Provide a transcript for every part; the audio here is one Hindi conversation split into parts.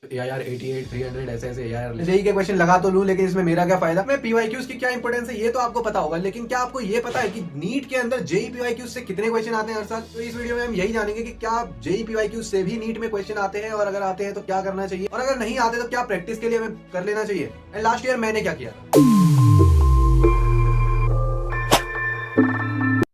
AIR 88 300 ऐसे ऐसे AIR जेई के क्वेश्चन लगा तो लूं, लेकिन इसमें मेरा क्या फायदा। मैं पीवाईक्यूज की क्या इंपॉर्टेंस है ये तो आपको पता होगा, लेकिन क्या आपको ये पता है कि नीट के अंदर जेई पीवाईक्यूज से कितने क्वेश्चन आते हैं हर साल। तो इस वीडियो में हम यही जानेंगे कि क्या जेई पीवाईक्यूज से भी नीट में क्वेश्चन आते हैं, और अगर आते हैं तो क्या करना चाहिए, और अगर नहीं आते तो क्या प्रैक्टिस के लिए हमें कर लेना चाहिए। एंड लास्ट ईयर मैंने क्या किया था।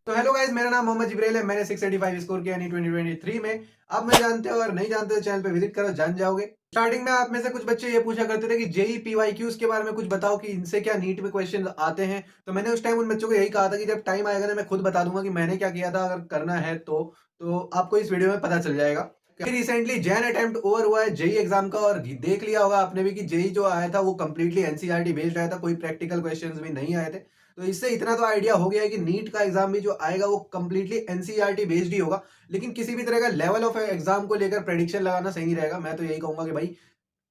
तो हेलो गाइस, मेरा नाम मोहम्मद जिब्रेल है। मैंने 685 स्कोर किया यानी 2023 में। आप मैं जानते हो, अगर नहीं जानते तो चैनल पे विजिट करो, जान जाओगे। स्टार्टिंग में आप में से कुछ बच्चे ये पूछा करते थे कि जेई पीवाईक्यूज के बारे में कुछ बताओ कि इनसे क्या नीट में क्वेश्चन आते हैं। तो मैंने उस टाइम उन बच्चों को यही कहा था कि जब टाइम आएगा ना, मैं खुद बता दूंगा कि मैंने क्या किया था। अगर करना है तो आपको इस वीडियो में पता चल जाएगा। रिसेंटली जैन अटेम्प्ट ओवर हुआ है जेई एग्जाम का, और देख लिया होगा आपने भी कि जेई जो आया था वो कंप्लीटली एनसीईआरटी बेस्ड आया था, कोई प्रैक्टिकल क्वेश्चंस भी नहीं आए थे। तो इससे इतना तो आइडिया हो गया है कि नीट का एग्जाम भी जो आएगा वो कंप्लीटली एनसीईआरटी बेस्ड ही होगा। लेकिन किसी भी तरह का लेवल ऑफ एग्जाम को लेकर प्रेडिक्शन लगाना सही नहीं रहेगा। मैं तो यही कहूंगा कि भाई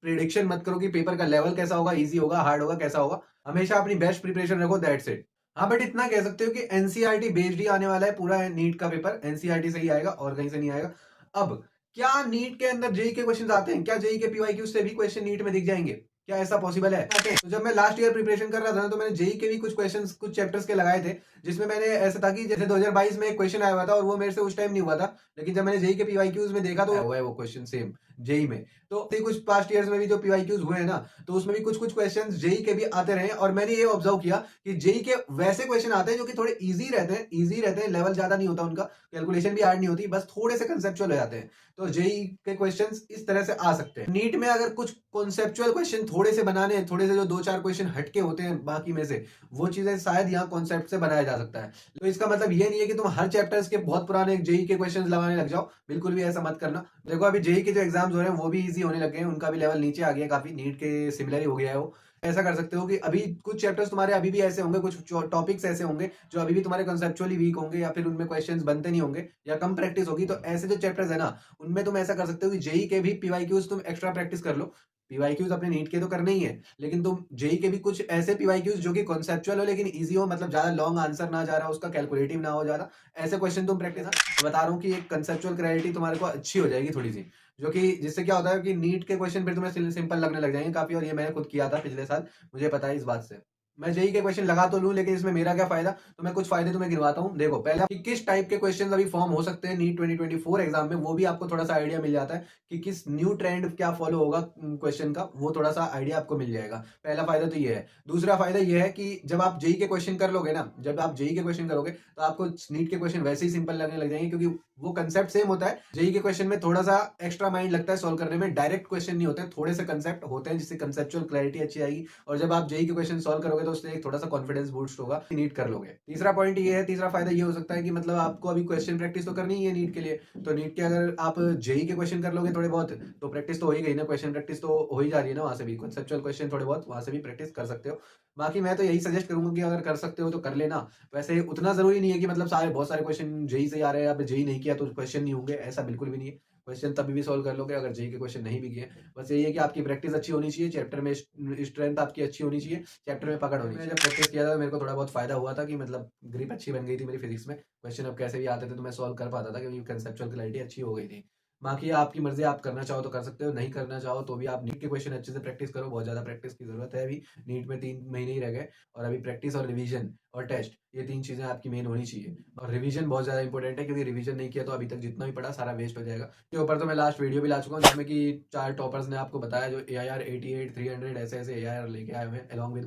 प्रेडिक्शन मत करो कि पेपर का लेवल कैसा होगा, इजी होगा, हार्ड होगा, कैसा होगा। हमेशा अपनी बेस्ट प्रिपरेशन रखो, दैट्स इट। हाँ, बट इतना कह सकते हो कि एनसीईआरटी बेस्ड ही आने वाला है पूरा नीट का पेपर। एनसीईआरटी से ही आएगा और कहीं से नहीं आएगा। अब क्या नीट के अंदर जेई के क्वेश्चन आते हैं? क्या जेई के पीवाईक्यू से भी क्वेश्चन नीट में दिख जाएंगे? क्या ऐसा पॉसिबल है? तो जब मैं लास्ट ईयर प्रिपरेशन कर रहा था ना, तो मैंने जेई के भी कुछ क्वेश्चंस कुछ चैप्टर्स के लगाए थे, जिसमें मैंने ऐसा था कि जैसे 2022 में एक क्वेश्चन आया हुआ था और वो मेरे से उस टाइम नहीं हुआ था, लेकिन जब मैंने जेई के पीवाईक्यूज में देखा तो हुआ है वो क्वेश्चन सेम जेई में। तो कुछ पास्ट ईयर्स में भी जो पीवाईक्यूज हुए हैं ना, तो उसमें भी कुछ कुछ क्वेश्चंस जेई के भी आते रहे। और मैंने ये ऑब्जर्व किया कि जेई के वैसे क्वेश्चन आते हैं जो कि थोड़े इजी रहते हैं, लेवल ज्यादा नहीं होता उनका, कैलकुलेशन भी हार्ड नहीं होती, बस थोड़े से कंसेप्चुअल हो जाते हैं। तो जेई के क्वेश्चंस इस तरह से आ सकते हैं। नीट में अगर कुछ कॉन्सेप्चुअल क्वेश्चन थोड़े से बनाने हैं, थोड़े से जो दो चार क्वेश्चन हटके होते हैं बाकी में से, वो चीजें शायद यहाँ कॉन्सेप्ट से बनाया जा सकता है। तो इसका मतलब ये नहीं है कि तुम हर चैप्टर्स के बहुत पुराने जेई के क्वेश्चंस लगाने लग जाओ, बिल्कुल भी ऐसा मत करना। देखो, अभी जेई के जो एग्जाम्स हो रहे हैं वो भी इजी होने लगे हैं, उनका भी लेवल नीचे आ गया, काफी नीट के सिमिलर ही हो गया है वो। ऐसा कर सकते हो कि अभी कुछ चैप्टर्स तुम्हारे अभी भी ऐसे होंगे, कुछ टॉपिक्स ऐसे होंगे जो अभी भी तुम्हारे कंसेप्चुअली वीक होंगे, या फिर उनमें क्वेश्चंस बनते नहीं होंगे, या कम प्रैक्टिस होगी। तो ऐसे जो चैप्टर्स है ना, उनमें तुम ऐसा कर सकते हो कि जेई के भी पीवाईक्यूज तुम एक्स्ट्रा प्रैक्टिस कर लो। पीवाईक्यूज अपने नीट के तो करने ही है, लेकिन तुम जेई के भी कुछ ऐसे पीवाईक्यूज जो कि कॉन्सेप्चुअल हो लेकिन इजी हो, मतलब ज्यादा लॉन्ग आंसर ना जा रहा, उसका कैलकुलेटिव ना हो ज्यादा, ऐसे क्वेश्चन तुम प्रैक्टिस। बता रहा हूँ कि एक कंसेप्चुअल क्लैरिटी तुम्हारे को अच्छी हो जाएगी थोड़ी सी, जो कि जिससे क्या होता है कि नीट के क्वेश्चन फिर तुम्हें सिंपल लगने लग जाएंगे काफी। और ये मैंने खुद किया था पिछले साल, मुझे पता है इस बात से। मैं जेई के क्वेश्चन लगा तो लूं, लेकिन इसमें मेरा क्या फायदा। तो मैं कुछ फायदे तुम्हें गिनवाता हूं। देखो, पहले कि किस टाइप के क्वेश्चन अभी फॉर्म हो सकते हैं नीट 2024 एग्जाम में, वो भी आपको थोड़ा सा आइडिया मिल जाता है कि किस न्यू ट्रेंड क्या फॉलो होगा क्वेश्चन का, वो थोड़ा सा आइडिया आपको मिल जाएगा। पहला फायदा तो ये है। दूसरा फायदा ये है कि जब आप जेई के क्वेश्चन कर लोगे ना, जब आप जेई के क्वेश्चन करोगे तो आपको नीट के क्वेश्चन वैसे ही सिंपल लगने लग जाएंगे, क्योंकि वो कंसेप्ट सेम होता है। जेई के क्वेश्चन में थोड़ा सा एक्स्ट्रा माइंड लगता है सॉल्व करने में, डायरेक्ट क्वेश्चन नहीं होते, थोड़े से कंसेप्ट होते हैं जिससे कंसेप्चुअल क्लैरिटी अच्छी आएगी। और जब आप जेई के क्वेश्चन सॉल्व करोगे तो उससे एक थोड़ा सा कॉन्फिडेंस बूस्ट होगा, नीट कर लोगे। तीसरा पॉइंट ये है, तीसरा फायदा ये हो सकता है कि मतलब आपको अभी क्वेश्चन प्रैक्टिस तो करनी ही है नीट के लिए। तो नीट के अगर आप जेई के क्वेश्चन कर लोगे थोड़े बहुत, तो प्रैक्टिस तो हो ही गई ना, क्वेश्चन प्रैक्टिस तो हो ही जा रही है ना, वहां से भी कंसेप्चुअल क्वेश्चन थोड़े बहुत वहां से भी प्रैक्टिस कर सकते हो। बाकी मैं तो यही सजेस्ट करूंगा कि अगर कर सकते हो तो कर लेना। वैसे उतना जरूरी नहीं है कि मतलब सारे बहुत सारे क्वेश्चन जेई से आ रहे हैं, आप जेई नहीं किया तो क्वेश्चन नहीं होंगे, ऐसा बिल्कुल भी नहीं है। क्वेश्चन तभी भी सॉल्व कर लोगे अगर जेई के क्वेश्चन नहीं भी किए। बस यही है कि आपकी प्रैक्टिस अच्छी होनी चाहिए, चैप्टर में स्ट्रेंथ आपकी अच्छी होनी चाहिए, चैप्टर में पकड़ होनी चाहिए। जब प्रैक्टिस किया था तो मेरे को थोड़ा बहुत फायदा हुआ था कि मतलब ग्रिप अच्छी बन गई थी मेरी फिजिक्स में। क्वेश्चन अब कैसे भी आते थे तो मैं सॉल्व कर पाता था, क्योंकि कंसेप्चुअल क्लैरिटी अच्छी हो गई थी। बाकी आपकी मर्जी, आप करना चाहो तो कर सकते हो, नहीं करना चाहो तो भी आप नीट के क्वेश्चन अच्छे से प्रैक्टिस करो। बहुत ज्यादा प्रैक्टिस की जरूरत है अभी, नीट में 3 महीने ही रह गए। और अभी प्रैक्टिस और रिवीजन और टेस्ट, ये 3 चीजें आपकी मेन होनी चाहिए। और रिवीजन बहुत ज्यादा इंपॉर्टेंट है, क्योंकि रिवीजन नहीं किया तो अभी तक जितना भी पढ़ा सारा वेस्ट हो जाएगा। के ऊपर तो मैं लास्ट वीडियो भी ला चुका हूँ, जिसमें कि 4 टॉपर्स ने आपको बताया जो AIR 88 300 ऐसे ऐसे AIR लेके आए हुए हैं अलॉन्ग विद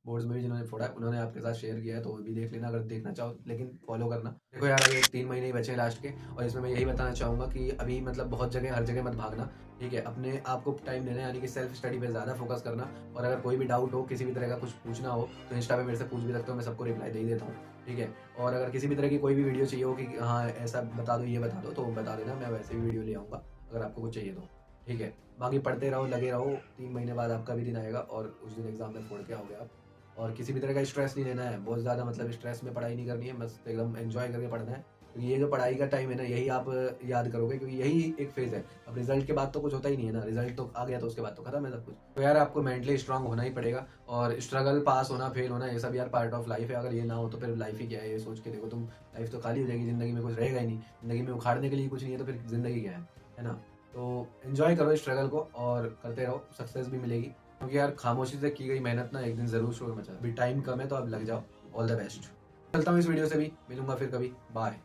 बोर्ड्स में भी जिन्होंने फोड़ा है, उन्होंने आपके साथ शेयर किया है, तो वो भी देख लेना अगर देखना चाहो, लेकिन फॉलो करना। देखो यार, अभी 3 महीने ही बचे हैं लास्ट के, और इसमें मैं यही बताना चाहूंगा कि अभी मतलब बहुत जगह हर जगह मत भागना। ठीक है, अपने आप को टाइम देना, यानी कि सेल्फ स्टडी पे ज्यादा फोकस करना। और अगर कोई भी डाउट हो, किसी भी तरह का कुछ पूछना हो, तो इंस्टा पे मेरे से पूछ भी सकते हो, मैं सबको रिप्लाई दे ही देता हूँ। ठीक है, और अगर किसी भी तरह की कोई भी वीडियो चाहिए हो कि हाँ ऐसा बता दो, ये बता दो, तो बता देना, मैं वैसे ही वीडियो ले आऊँगा अगर आपको कुछ चाहिए तो। ठीक है, बाकी पढ़ते रहो, लगे रहो, 3 महीने बाद आपका भी दिन आएगा और उस दिन एग्जाम में फोड़ के आओगे आप। और किसी भी तरह का स्ट्रेस नहीं लेना है, बहुत ज़्यादा मतलब स्ट्रेस में पढ़ाई नहीं करनी है, बस एकदम एंजॉय करके पढ़ना है। क्योंकि ये जो पढ़ाई का टाइम है ना, यही आप याद करोगे, क्योंकि यही एक फेज है। अब रिजल्ट के बाद तो कुछ होता ही नहीं है ना, रिजल्ट तो आ गया तो उसके बाद तो खत्म है सब कुछ। तो यार आपको मेंटली स्ट्रांग होना ही पड़ेगा। और स्ट्रगल, पास होना, फेल होना, ये सब यार पार्ट ऑफ लाइफ है। अगर ये ना हो तो फिर लाइफ ही क्या है, ये सोच के देखो तुम, लाइफ तो खाली हो जाएगी, जिंदगी में कुछ रहेगा ही नहीं। जिंदगी में उखाड़ने के लिए कुछ नहीं है तो फिर जिंदगी क्या है ना। तो एंजॉय करो स्ट्रगल को और करते रहो, सक्सेस भी मिलेगी, क्योंकि यार खामोशी से की गई मेहनत ना एक दिन जरूर शोर मचा। अभी टाइम कम है तो अब लग जाओ। All the best. चलता हूँ इस वीडियो से भी, मिलूंगा फिर कभी, बाय।